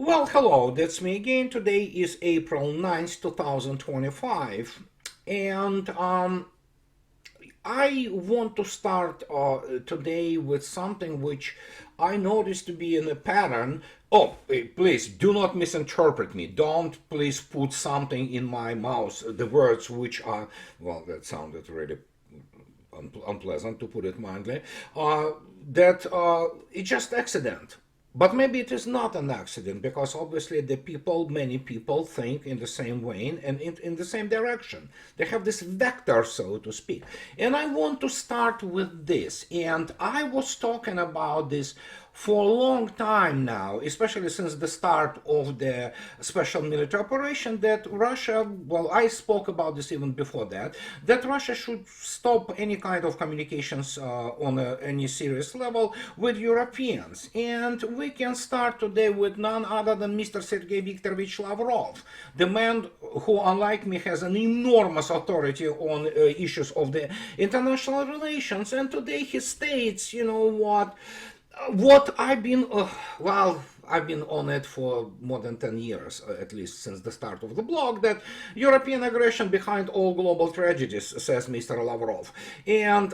Well, hello, that's me again. Today is April 9th, 2025, and I want to start today with something which I noticed to be in a pattern. Oh, please do not misinterpret me. Don't please put something in my mouth, the words which are, well, that sounded really unpleasant to put it mildly, that it's just accident. But maybe it is not an accident because obviously many people think in the same way and in the same direction. They have this vector, so to speak. And I want to start with this. And I was talking about this for a long time now, especially since the start of the special military operation, that Russia, well, I spoke about this even before that Russia should stop any kind of communications on any serious level with Europeans. And we can start today with none other than Mr. Sergei Viktorovich Lavrov, the man who, unlike me, has an enormous authority on issues of the international relations. And today he states, you know what I've been, I've been on it for more than 10 years, at least since the start of the blog, that European aggression behind all global tragedies, says Mr. Lavrov. And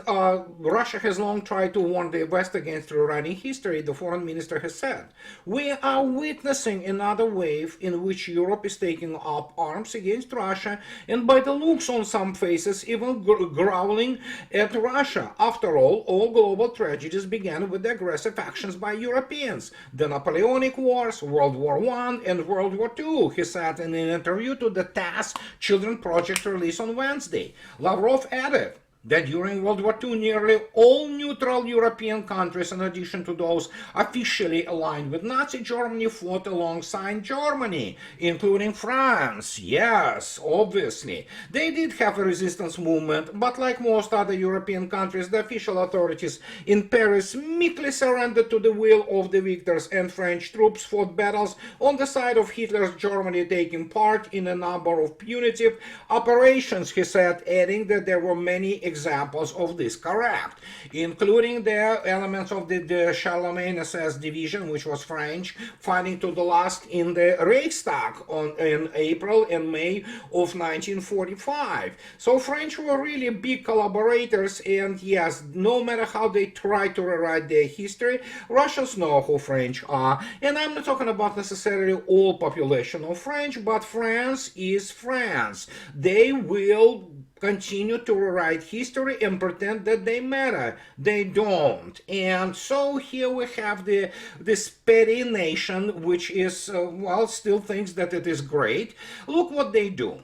Russia has long tried to warn the West against rewriting history, the foreign minister has said. We are witnessing another wave in which Europe is taking up arms against Russia, and by the looks on some faces, even growling at Russia. After all global tragedies began with the aggressive actions by Europeans. The Napoleonic Wars, World War I and World War II, he said in an interview to the TASS Children Project release on Wednesday. Lavrov added that during World War II, nearly all neutral European countries, in addition to those officially aligned with Nazi Germany, fought alongside Germany, including France. Yes, obviously. They did have a resistance movement, but like most other European countries, the official authorities in Paris meekly surrendered to the will of the victors, and French troops fought battles on the side of Hitler's Germany, taking part in a number of punitive operations, he said, adding that there were many examples of this correct, including the elements of the Charlemagne SS division, which was French, fighting to the last in the Reichstag in April and May of 1945. So French were really big collaborators, and yes, no matter how they try to rewrite their history, Russians know who French are. And I'm not talking about necessarily all population of French, but France is France. They will continue to rewrite history and pretend that they matter. They don't. And so here we have this petty nation, which is, still thinks that it is great. Look what they do.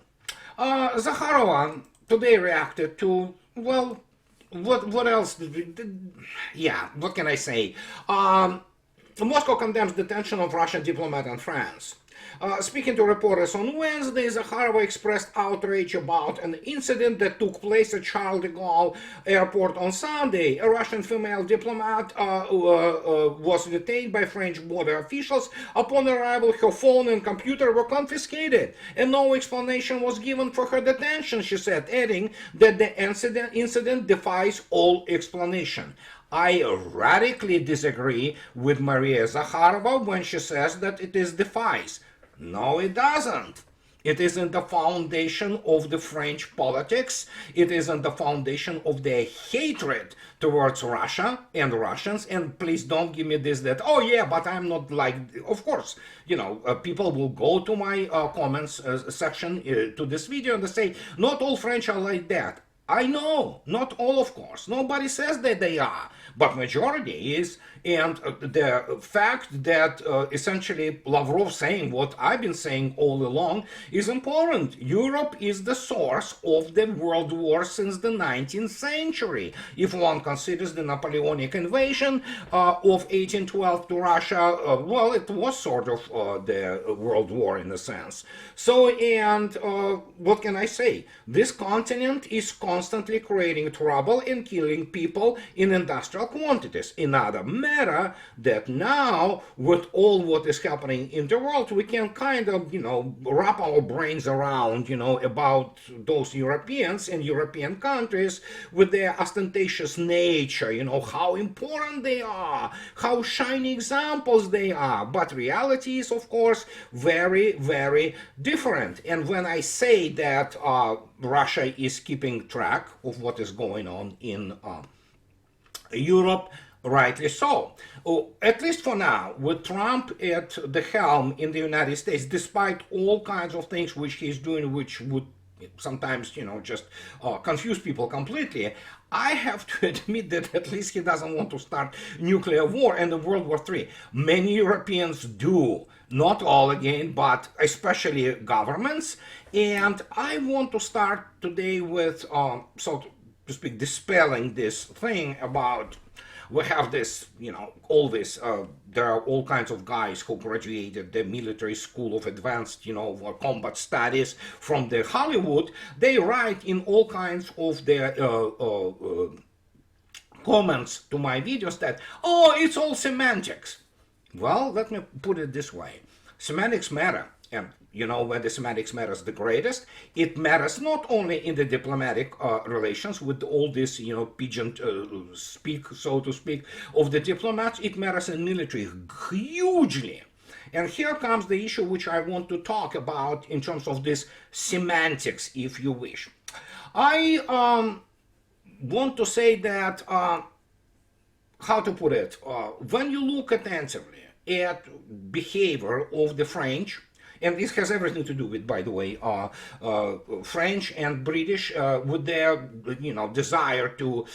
Zakharova today reacted to, what else? What can I say? Moscow condemns detention of Russian diplomat in France. Speaking to reporters on Wednesday, Zakharova expressed outrage about an incident that took place at Charles de Gaulle airport on Sunday. A Russian female diplomat was detained by French border officials. Upon arrival, her phone and computer were confiscated, and no explanation was given for her detention, she said, adding that the incident defies all explanation. I radically disagree with Maria Zakharova when she says that it defies. No, it doesn't. It isn't the foundation of the French politics. It isn't the foundation of their hatred towards Russia and Russians. And please don't give me this, that, oh yeah, but I'm not like, of course, people will go to my comments section to this video and they say, not all French are like that. I know, not all, of course. Nobody says that they are, but majority is. And the fact that essentially Lavrov saying what I've been saying all along is important. Europe is the source of the world war since the 19th century. If one considers the Napoleonic invasion of 1812 to Russia, it was sort of the world war in a sense. So, and what can I say? This continent is constantly creating trouble and killing people in industrial quantities. Another matter that now, with all what is happening in the world, we can kind of, wrap our brains around, about those Europeans and European countries with their ostentatious nature, how important they are, how shiny examples they are. But reality is, of course, very, very different. And when I say that Russia is keeping track of what is going on in Europe, rightly so. At least for now, with Trump at the helm in the United States, despite all kinds of things which he's doing, which would sometimes, just confuse people completely, I have to admit that at least he doesn't want to start nuclear war and a World War III. Many Europeans do. Not all again, but especially governments. And I want to start today with, so to speak, dispelling this thing about we have this, all this, there are all kinds of guys who graduated the military school of advanced, combat studies from the Hollywood. They write in all kinds of their comments to my videos that, oh, it's all semantics. Well, let me put it this way. Semantics matter. And where the semantics matters the greatest, it matters not only in the diplomatic relations with all this, pigeon speak, so to speak, of the diplomats, it matters in military hugely. And here comes the issue which I want to talk about in terms of this semantics, if you wish. I want to say that, how to put it, when you look attentively at behavior of the French, and this has everything to do with, by the way, French and British with their, desire to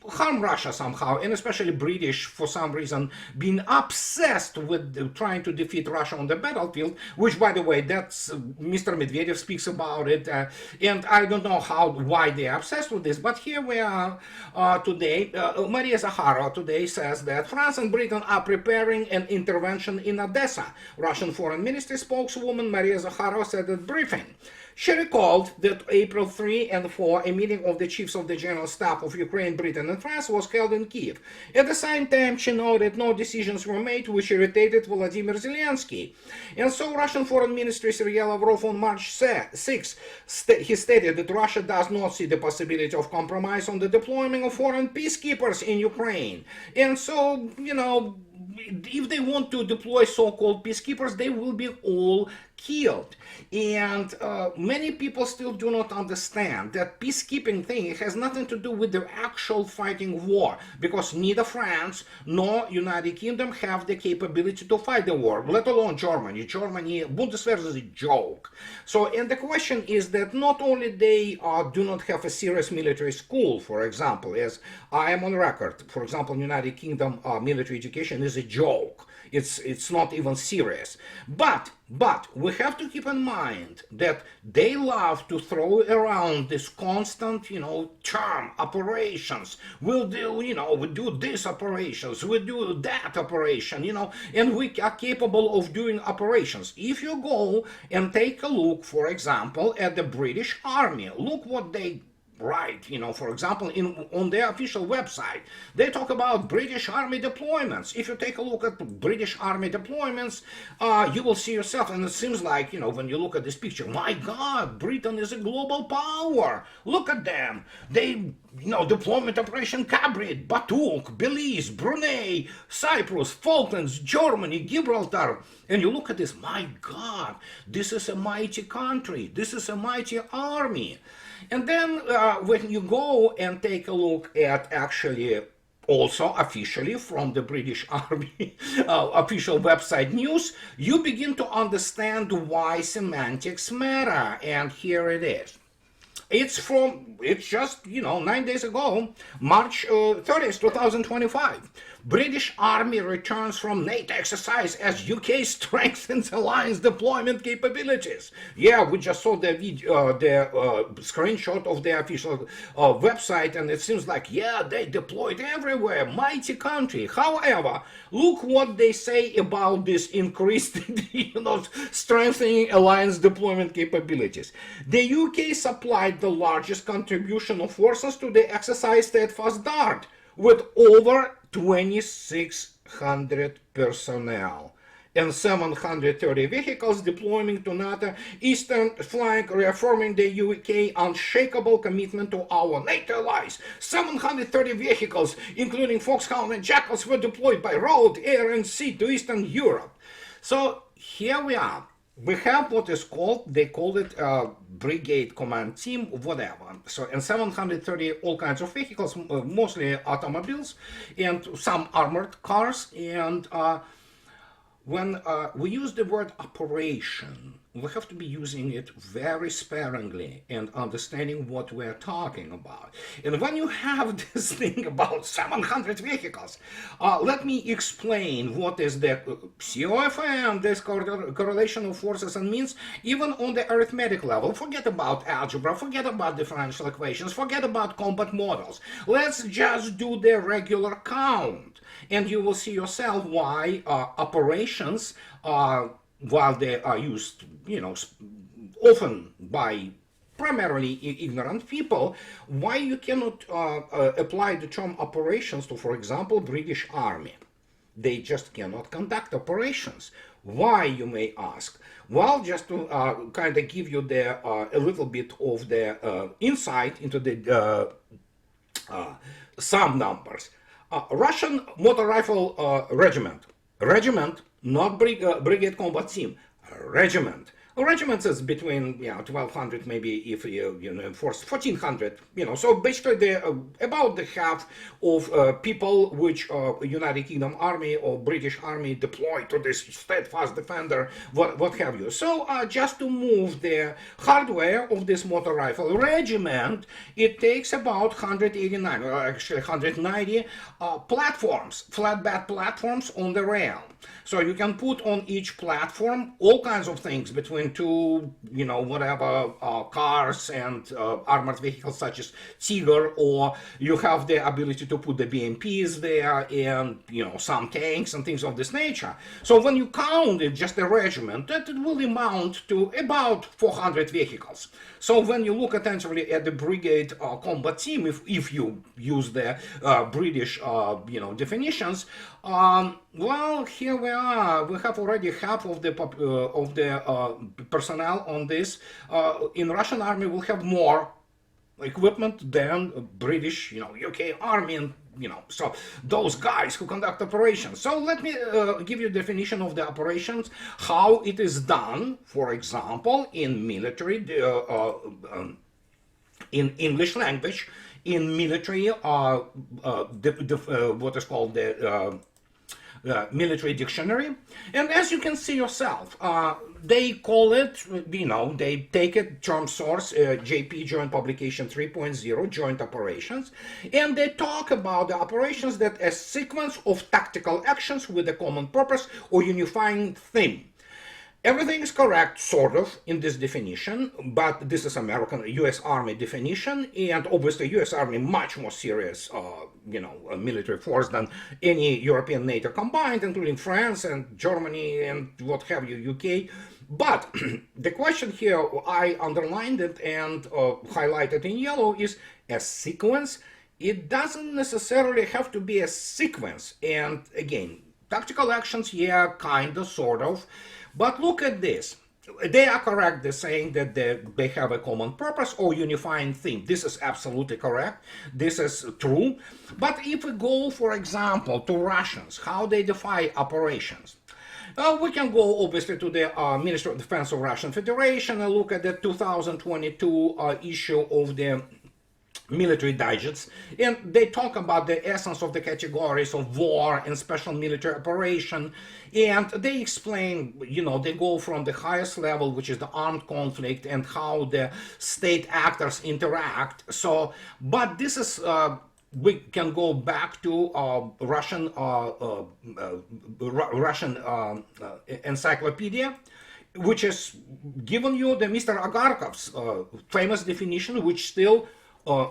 harm Russia somehow, and especially British, for some reason, being obsessed with trying to defeat Russia on the battlefield, which, by the way, that's Mr. Medvedev speaks about it, and I don't know why they're obsessed with this, but here we are today. Maria Zakharova today says that France and Britain are preparing an intervention in Odessa. Russian Foreign Ministry spokeswoman Maria Zakharova said at briefing. She recalled that April 3 and 4, a meeting of the chiefs of the General Staff of Ukraine, Britain and France was held in Kiev. At the same time, she noted no decisions were made, which irritated Vladimir Zelensky. And so Russian Foreign Ministry Sergei Lavrov on March 6, he stated that Russia does not see the possibility of compromise on the deployment of foreign peacekeepers in Ukraine. And so, if they want to deploy so-called peacekeepers, they will be all killed. And many people still do not understand that peacekeeping thing has nothing to do with the actual fighting war, because neither France nor United Kingdom have the capability to fight the war, let alone Germany. Bundeswehr is a joke. So, and the question is that not only they do not have a serious military school, for example, as I am on record, for example, United Kingdom military education is a joke. It's not even serious. But we have to keep in mind that they love to throw around this constant, term operations. We'll do, we do this operations, we do that operation, and we are capable of doing operations. If you go and take a look, for example, at the British Army, look what they right, for example, on their official website, they talk about British Army deployments. If you take a look at British Army deployments, you will see yourself, and it seems like, when you look at this picture, my God, Britain is a global power. Look at them. They, deployment operation Cabrit, Batuk, Belize, Brunei, Cyprus, Falklands, Germany, Gibraltar. And you look at this, my God, this is a mighty country. This is a mighty army. And then when you go and take a look at actually also officially from the British Army official website news, you begin to understand why semantics matter. And here it is. It's just, 9 days ago, March 30th, 2025. British Army returns from NATO exercise as UK strengthens alliance deployment capabilities. Yeah, we just saw the video, the screenshot of the official website, and it seems like, yeah, they deployed everywhere, mighty country. However, look what they say about this increased, strengthening alliance deployment capabilities. The UK supplied provide the largest contribution of forces to the exercise Steadfast Dart, with over 2,600 personnel and 730 vehicles deploying to NATO eastern flank, reaffirming the UK unshakable commitment to our NATO allies. 730 vehicles, including Foxhound and Jackals, were deployed by road, air, and sea to Eastern Europe. So here we are. We have what is called, they call it brigade command team, whatever. So, and 730 all kinds of vehicles, mostly automobiles, and some armored cars, and when we use the word operation, we have to be using it very sparingly and understanding what we're talking about. And when you have this thing about 700 vehicles, let me explain what is the COFM, this correlation of forces and means, even on the arithmetic level. Forget about algebra, forget about differential equations, forget about combat models. Let's just do the regular count. And you will see yourself why operations, while they are used, often by primarily ignorant people, why you cannot apply the term operations to, for example, British Army. They just cannot conduct operations. Why, you may ask? Well, just to kind of give you the a little bit of the insight into the some numbers. Russian motor rifle regiment, not brigade combat team, regiment. Regiments is between 1,200, maybe, if you force 1,400. So basically about the half of people which United Kingdom Army or British Army deployed to this steadfast defender, what have you. So just to move the hardware of this motor rifle regiment, it takes about 189, or actually 190 platforms, flatbed platforms on the rail. So you can put on each platform all kinds of things between two, whatever, cars and armored vehicles such as Tiger, or you have the ability to put the BMPs there and, some tanks and things of this nature. So when you count it, just a regiment, that it will amount to about 400 vehicles. So when you look attentively at the brigade combat team, if you use the British, definitions, well, here we are. We have already half of the personnel on this. In Russian army, we'll have more equipment than British, UK army, and so those guys who conduct operations. So let me give you a definition of the operations, how it is done, for example, in military, in English language, in military, what is called the military dictionary. And as you can see yourself, they call it, they take a term source, JP Joint Publication 3.0, Joint Operations, and they talk about the operations that a sequence of tactical actions with a common purpose or unifying theme. Everything is correct, sort of, in this definition, but this is American U.S. Army definition, and obviously U.S. Army much more serious, military force than any European NATO combined, including France and Germany and what have you, UK. But the question here, I underlined it and highlighted in yellow, is a sequence. It doesn't necessarily have to be a sequence, and again, tactical actions, yeah, kind of, sort of. But look at this. They are correct. They're saying that they have a common purpose or unifying theme. This is absolutely correct. This is true. But if we go, for example, to Russians, how they define operations, we can go obviously to the Ministry of Defense of Russian Federation and look at the 2022 issue of the military digest, and they talk about the essence of the categories of war and special military operation, and they explain, they go from the highest level, which is the armed conflict, and how the state actors interact. So, but this is we can go back to Russian encyclopedia, which has given you the Mr. Agarkov's famous definition, which still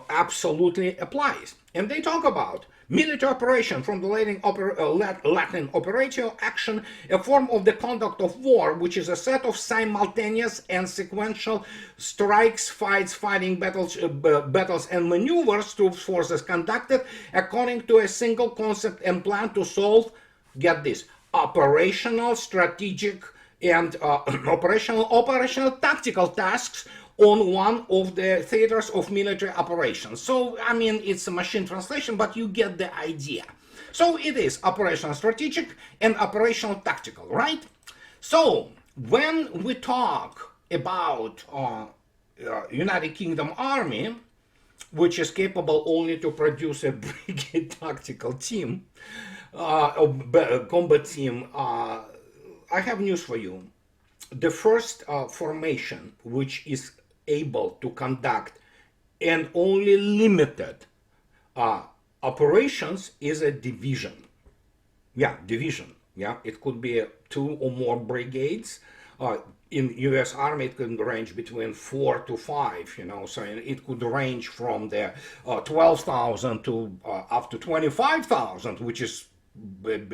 absolutely applies. And they talk about military operation from the Latin operatio action, a form of the conduct of war, which is a set of simultaneous and sequential strikes, fights, fighting battles, and maneuvers troops forces conducted according to a single concept and plan to solve, get this, operational, strategic, and operational tactical tasks on one of the theaters of military operations. So, I mean, it's a machine translation, but you get the idea. So it is operational strategic and operational tactical, right? So when we talk about United Kingdom Army, which is capable only to produce a brigade tactical team, combat team, I have news for you. The first formation which is able to conduct and only limited operations is a division. Yeah, division. Yeah, it could be 2 or more brigades. In U.S. Army, it can range between 4 to 5. So it could range from the 12,000 to up to 25,000, which is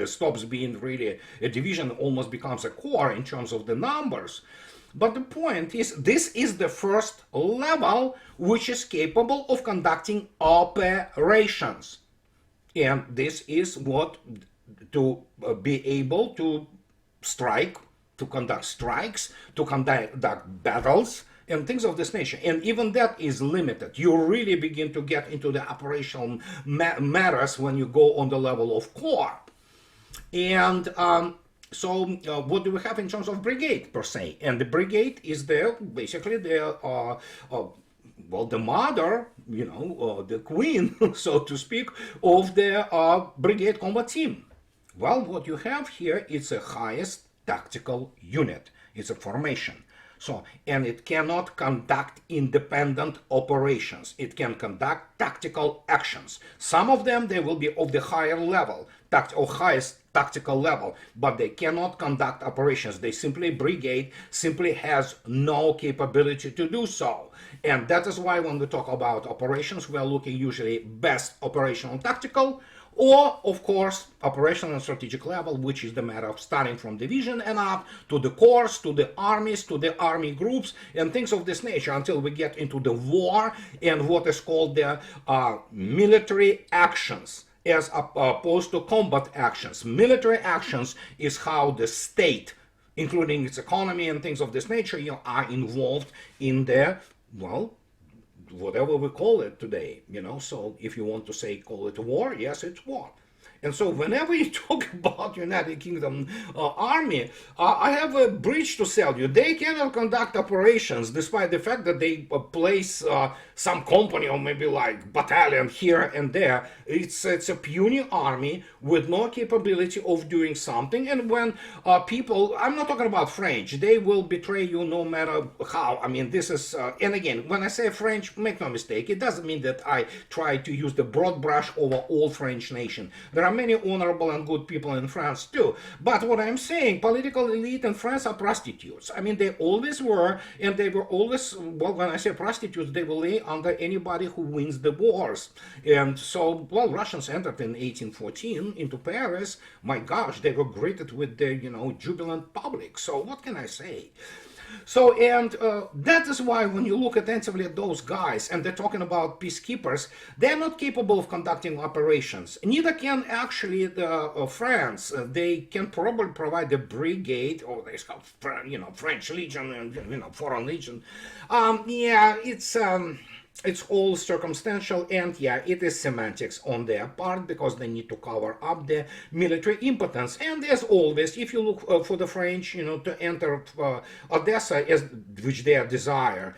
stops being really a division, almost becomes a corps in terms of the numbers. But the point is, this is the first level which is capable of conducting operations. And this is what, to be able to strike, to conduct strikes, to conduct battles, and things of this nature. And even that is limited. You really begin to get into the operational matters when you go on the level of corps. And so what do we have in terms of brigade per se? And the brigade is basically the the mother, the queen, so to speak, of the brigade combat team. Well, what you have here is a highest tactical unit. It's a formation. So, and it cannot conduct independent operations. It can conduct tactical actions. Some of them, they will be of the higher level, or highest tactical level, but they cannot conduct operations. They brigade simply has no capability to do so. And that is why when we talk about operations, we are looking usually best operational tactical, or, of course, operational and strategic level, which is the matter of starting from division and up to the corps, to the armies, to the army groups, and things of this nature, until we get into the war and what is called the military actions, as opposed to combat actions. Military actions is how the state, including its economy and things of this nature, are involved in the, whatever we call it today, so if you want to say, call it war, yes, it's war. And so whenever you talk about United Kingdom Army, I have a bridge to sell you. They cannot conduct operations despite the fact that they place some company or maybe like battalion here and there. It's a puny army with no capability of doing something. And when people, I'm not talking about French, they will betray you no matter how. I mean, this is, and again, when I say French, make no mistake, it doesn't mean that I try to use the broad brush over all French nation. There are many honorable and good people in France too. But what I'm saying, political elite in France are prostitutes. I mean, they always were, and they were always, when I say prostitutes, they will lay under anybody who wins the wars. And so, Russians entered in 1814 into Paris. My gosh, they were greeted with the, jubilant public. So what can I say? So, and that is why when you look attentively at those guys and they're talking about peacekeepers, they're not capable of conducting operations. Neither can actually France. They can probably provide a brigade, or they called, French Legion and, Foreign Legion. Yeah, it's all circumstantial, and yeah, it is semantics on their part because they need to cover up the military impotence. And as always, if you look for the French, to enter Odessa, which they desire,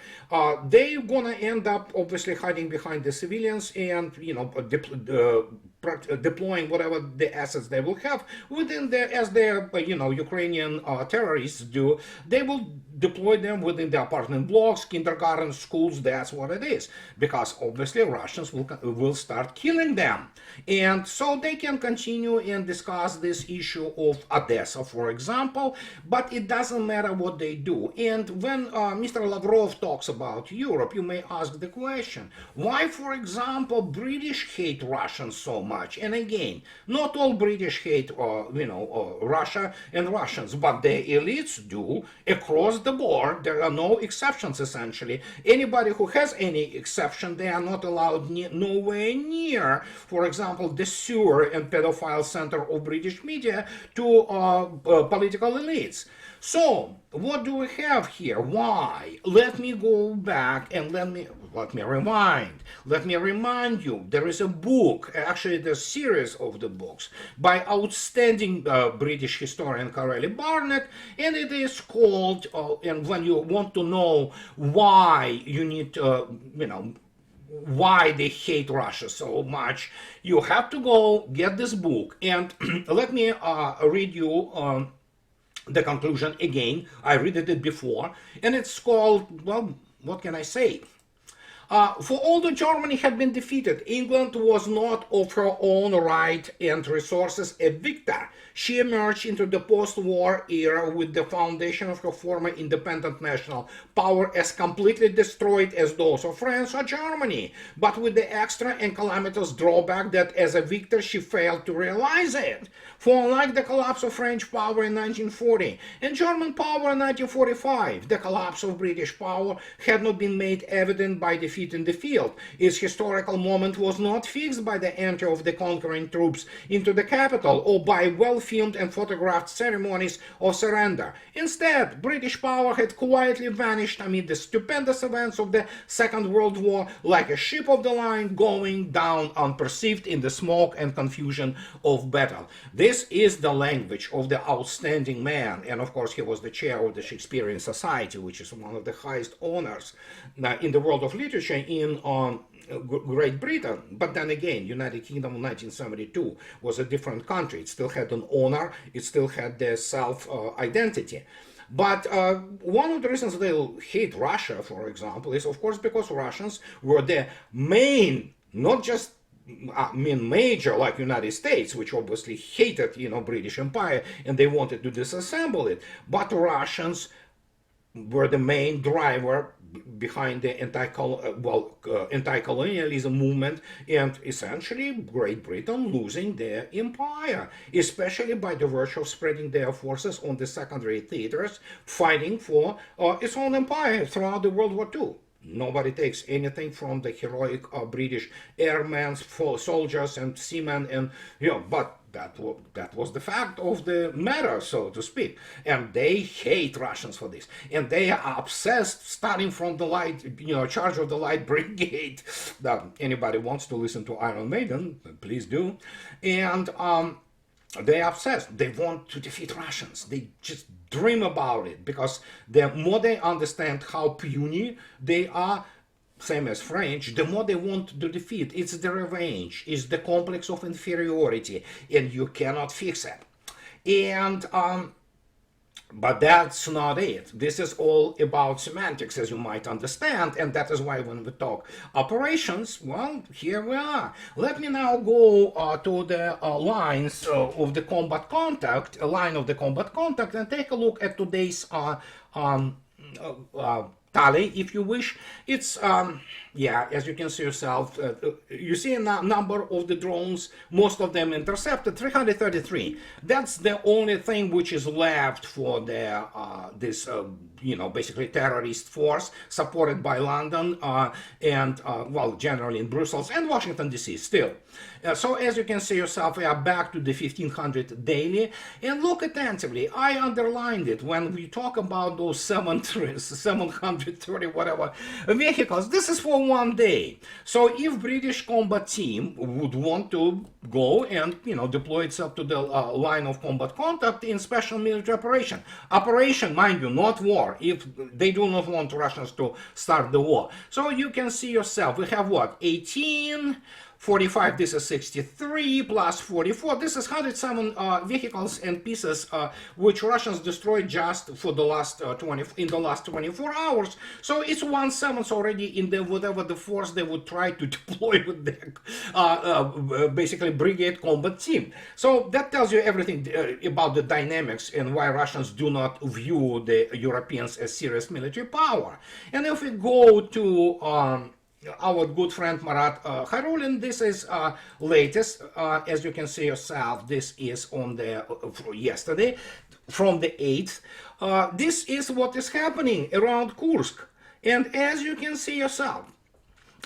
they're gonna end up obviously hiding behind the civilians and deploying whatever the assets they will have within as their Ukrainian terrorists do. They will deploy them within the apartment blocks, kindergarten, schools. That's what it is. Because obviously Russians will start killing them. And so they can continue and discuss this issue of Odessa, for example, but it doesn't matter what they do. And when Mr. Lavrov talks about Europe, you may ask the question, why, for example, British hate Russians so much? And again, not all British hate, Russia and Russians, but the elites do across the board. There are no exceptions, essentially. Anybody who has any exception, they are not allowed nowhere near, for example, the sewer and pedophile center of British media to political elites. So, what do we have here? Why? Let me go back and let me rewind. Let me remind you, there is a book, actually the series of the books, by outstanding British historian Corelli Barnett, and it is called, and when you want to know why you need why they hate Russia so much, you have to go get this book. And let me read you the conclusion again. I read it before, and it's called, well, what can I say? For although Germany had been defeated, England was not of her own right and resources a victor. She emerged into the post-war era with the foundation of her former independent national power as completely destroyed as those of France or Germany, but with the extra and calamitous drawback that as a victor she failed to realize it. For unlike the collapse of French power in 1940 and German power in 1945, the collapse of British power had not been made evident by defeat in the field. Its historical moment was not fixed by the entry of the conquering troops into the capital or by well-filmed and photographed ceremonies of surrender. Instead, British power had quietly vanished amid the stupendous events of the Second World War like a ship of the line going down unperceived in the smoke and confusion of battle. This is the language of the outstanding man, and of course he was the chair of the Shakespearean Society, which is one of the highest honors in the world of literature in Great Britain. But then again, United Kingdom in 1972 was a different country. It still had an honor, it still had their self-identity. But one of the reasons they hate Russia, for example, is of course because Russians were the main, not just major like United States, which obviously hated, British Empire, and they wanted to disassemble it. But Russians were the main driver behind the anti-colonialism movement, and essentially Great Britain losing their empire, especially by the virtue of spreading their forces on the secondary theaters, fighting for its own empire throughout the World War II. Nobody takes anything from the heroic British airmen, soldiers, and seamen, and but that was the fact of the matter, so to speak. And they hate Russians for this, and they are obsessed, starting from the charge of the Light Brigade. Anybody wants to listen to Iron Maiden, please do. And they're obsessed. They want to defeat Russians. They just dream about it, because the more they understand how puny they are, same as French, the more they want to defeat. It's the revenge, it's the complex of inferiority, and you cannot fix it. And but that's not it. This is all about semantics, as you might understand, and that is why when we talk operations, well, here we are. Let me now go to the lines of the combat contact, a line of the combat contact, and take a look at today's tally, if you wish. It's as you can see yourself, you see a number of the drones, most of them intercepted, 333. That's the only thing which is left for the this basically terrorist force supported by London and generally in Brussels and Washington DC still. So as you can see yourself, we are back to the 1500 daily, and look attentively. I underlined it when we talk about those 730 whatever vehicles. This is for one day. So if British combat team would want to go and deploy itself to the line of combat contact in special military operation, mind you, not war, if they do not want Russians to start the war. So you can see yourself, we have what, 18, 45, this is 63 plus 44. This is 107 vehicles and pieces which Russians destroyed just for the last 24 hours. So it's 1/7 already in the whatever the force they would try to deploy with the basically brigade combat team. So that tells you everything about the dynamics and why Russians do not view the Europeans as serious military power. And if we go to our good friend Marat Khairulin, this is latest. As you can see yourself, this is on the yesterday, from the 8th. This is what is happening around Kursk. And as you can see yourself,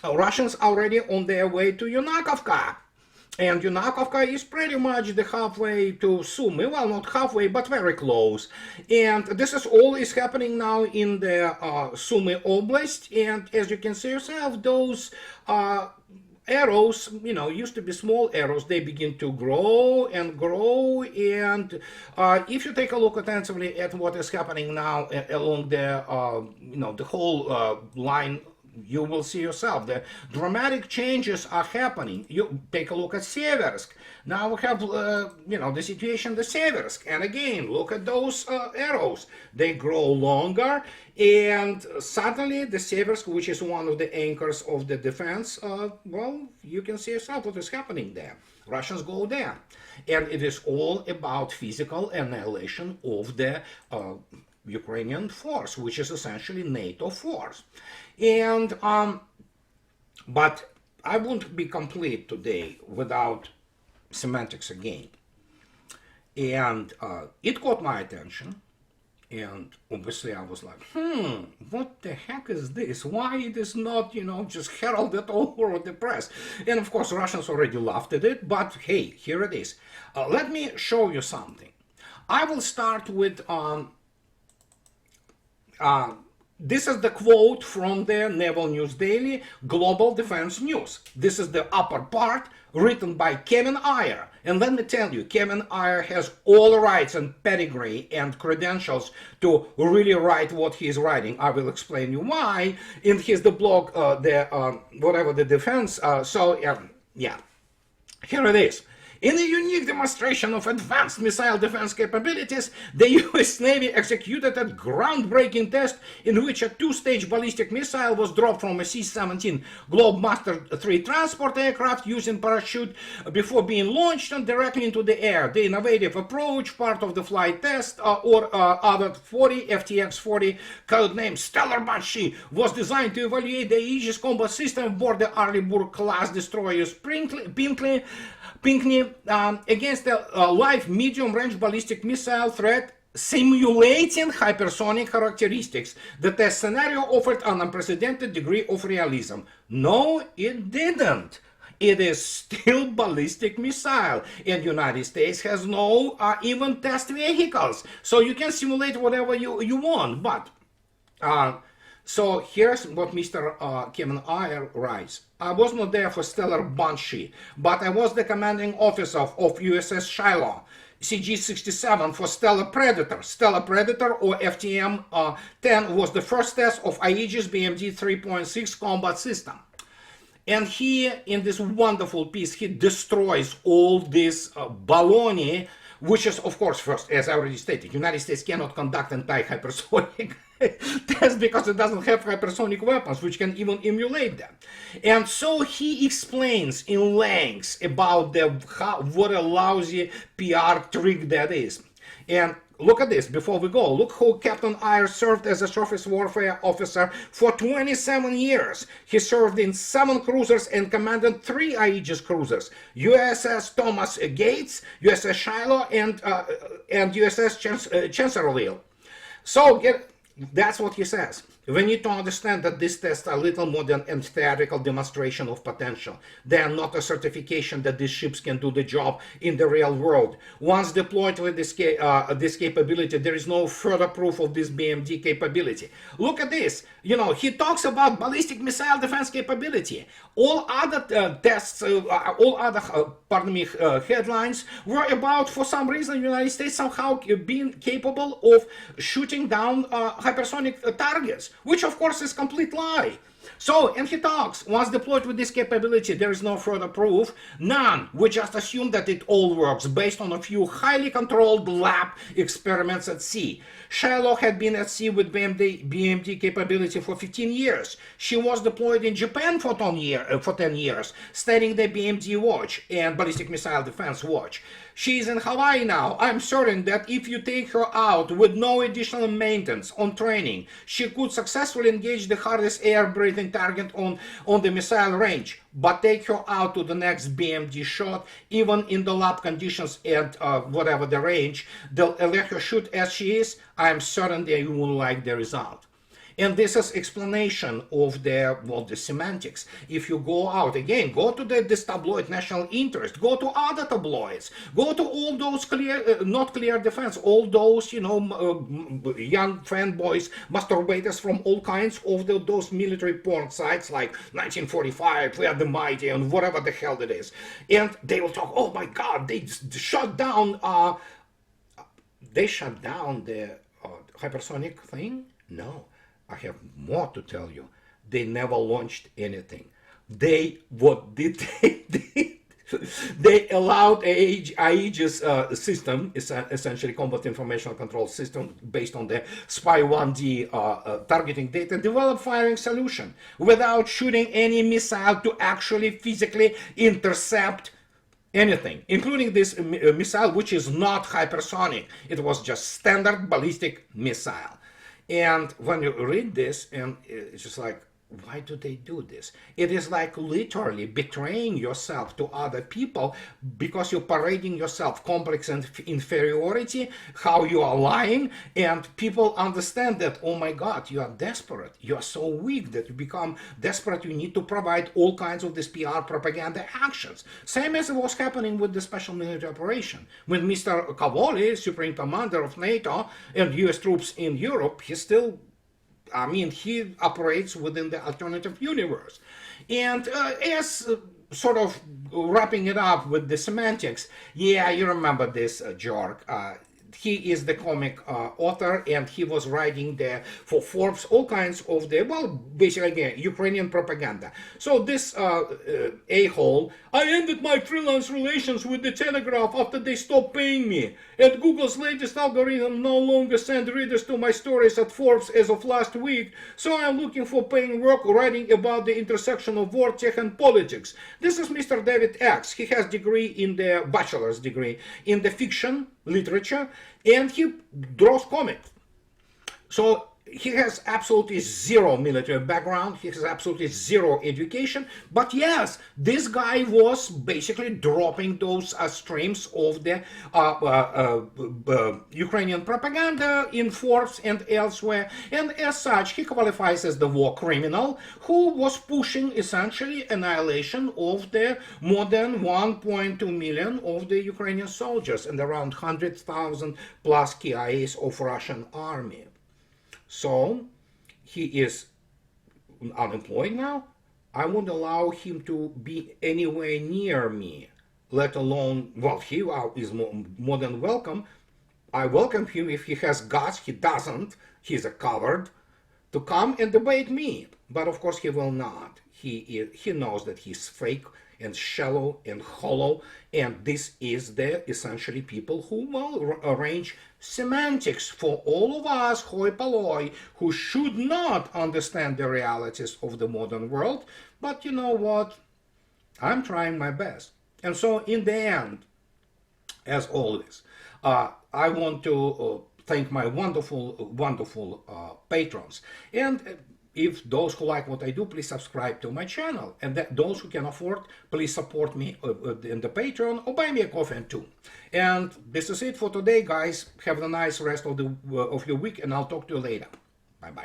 Russians already on their way to Yunakovka. And Yunakovka is pretty much the halfway to Sumy. Well, not halfway, but very close. And this is all is happening now in the Sumy Oblast. And as you can see yourself, those arrows, used to be small arrows, they begin to grow and grow. And if you take a look attentively at what is happening now along the, the whole line, you will see yourself the dramatic changes are happening. You take a look at Seversk. Now we have the situation in the Seversk, and again look at those arrows. They grow longer, and suddenly the Seversk, which is one of the anchors of the defense, well, you can see yourself what is happening there. Russians go there, and it is all about physical annihilation of the Ukrainian force, which is essentially NATO force. And but I won't be complete today without semantics again. And it caught my attention, and obviously I was like, what the heck is this? Why it is not, just heralded all over the press? And of course Russians already laughed at it, but hey, here it is. Let me show you something. I will start with this is the quote from the Naval News Daily, Global Defense News. This is the upper part, written by Kevin Ayer. And let me tell you, Kevin Ayer has all the rights and pedigree and credentials to really write what he's writing. I will explain you why in his the blog, the defense. Yeah, here it is. In a unique demonstration of advanced missile defense capabilities, the US Navy executed a groundbreaking test in which a two-stage ballistic missile was dropped from a C-17 Globemaster III transport aircraft using parachute before being launched and directly into the air. The innovative approach, part of the flight test, or other 40, FTX-40, codenamed Stellar Banshee, was designed to evaluate the Aegis combat system aboard the Arleigh-Burke-class destroyers Pinckney against a live medium-range ballistic missile threat simulating hypersonic characteristics. The test scenario offered an unprecedented degree of realism. No, it didn't. It is still ballistic missile, and United States has no even test vehicles. So you can simulate whatever you want, but so here's what Mr. Kevin Ayer writes. I was not there for Stellar Banshee, but I was the commanding officer of USS Shiloh, CG-67 for Stellar Predator. Stellar Predator, or FTM-10, was the first test of Aegis BMD 3.6 combat system. And he, in this wonderful piece, he destroys all this baloney, which is, of course, first, as I already stated, United States cannot conduct anti-hypersonic test because it doesn't have hypersonic weapons which can even emulate them. And so he explains in length about what a lousy PR trick that is. And look at this, before we go, look how Captain Ayer served as a surface warfare officer for 27 years. He served in 7 cruisers and commanded 3 Aegis cruisers, USS Thomas Gates, USS Shiloh, and USS Chancellorsville. So that's what he says. We need to understand that these tests are little more than a theoretical demonstration of potential. They are not a certification that these ships can do the job in the real world. Once deployed with this capability, there is no further proof of this BMD capability. Look at this. He talks about ballistic missile defense capability. All other tests, headlines were about, for some reason, the United States somehow being capable of shooting down hypersonic targets, which of course is complete lie. So, and he talks, once deployed with this capability, there is no further proof, none. We just assume that it all works based on a few highly controlled lab experiments at sea. Shiloh had been at sea with BMD capability for 15 years. She was deployed in Japan for 10 years, studying the BMD Watch and Ballistic Missile Defense Watch. She is in Hawaii now. I'm certain that if you take her out with no additional maintenance on training, she could successfully engage the hardest air-breathing target on the missile range. But take her out to the next BMD shot, even in the lab conditions at whatever the range, they'll let her shoot as she is. I'm certain they will like the result. And this is explanation of the semantics. If you go out, again, go to this tabloid National Interest, go to other tabloids, go to all those clear, not clear defense, all those, young fanboys, masturbators from all kinds of those military porn sites like 1945, We Are the Mighty, and whatever the hell it is. And they will talk, oh my God, they shut down the hypersonic thing? No. I have more to tell you. They never launched anything. What did they did? They allowed Aegis system, essentially combat information control system based on the Spy-1D targeting data, develop firing solution without shooting any missile to actually physically intercept anything, including this missile, which is not hypersonic. It was just standard ballistic missile. And when you read this, and it's just like, why do they do this? It is like literally betraying yourself to other people because you're parading yourself complex and inferiority, how you are lying, and people understand that, oh my God, you are desperate. You are so weak that you become desperate. You need to provide all kinds of this PR propaganda actions. Same as it was happening with the special military operation. When Mr. Cavoli, Supreme Commander of NATO and US troops in Europe, he operates within the alternative universe. And as sort of wrapping it up with the semantics, yeah, you remember this jerk. He is the comic author, and he was writing there for Forbes all kinds of basically again, Ukrainian propaganda. So this a-hole, I ended my freelance relations with the Telegraph after they stopped paying me. And Google's latest algorithm no longer sends readers to my stories at Forbes as of last week. So I'm looking for paying work writing about the intersection of war, tech, and politics. This is Mr. David X. He has bachelor's degree in the fiction literature, and he draws comics. So he has absolutely zero military background, he has absolutely zero education, but yes, this guy was basically dropping those streams of the Ukrainian propaganda in Forbes and elsewhere, and as such he qualifies as the war criminal who was pushing essentially annihilation of the more than 1.2 million of the Ukrainian soldiers and around 100,000 plus KIAs of Russian army. So he is unemployed now. I won't allow him to be anywhere near me, let alone, he is more than welcome. I welcome him if he has guts. He doesn't. He's a coward to come and debate me. But of course he will not. He knows that he's fake and shallow and hollow, and this is the essentially people who will arrange semantics for all of us hoi polloi who should not understand the realities of the modern world. But you know what? I'm trying my best. And so in the end, as always, I want to thank my wonderful patrons. And if those who like what I do, please subscribe to my channel. And those who can afford, please support me in the Patreon or buy me a coffee too. And this is it for today, guys. Have a nice rest of your week, and I'll talk to you later. Bye-bye.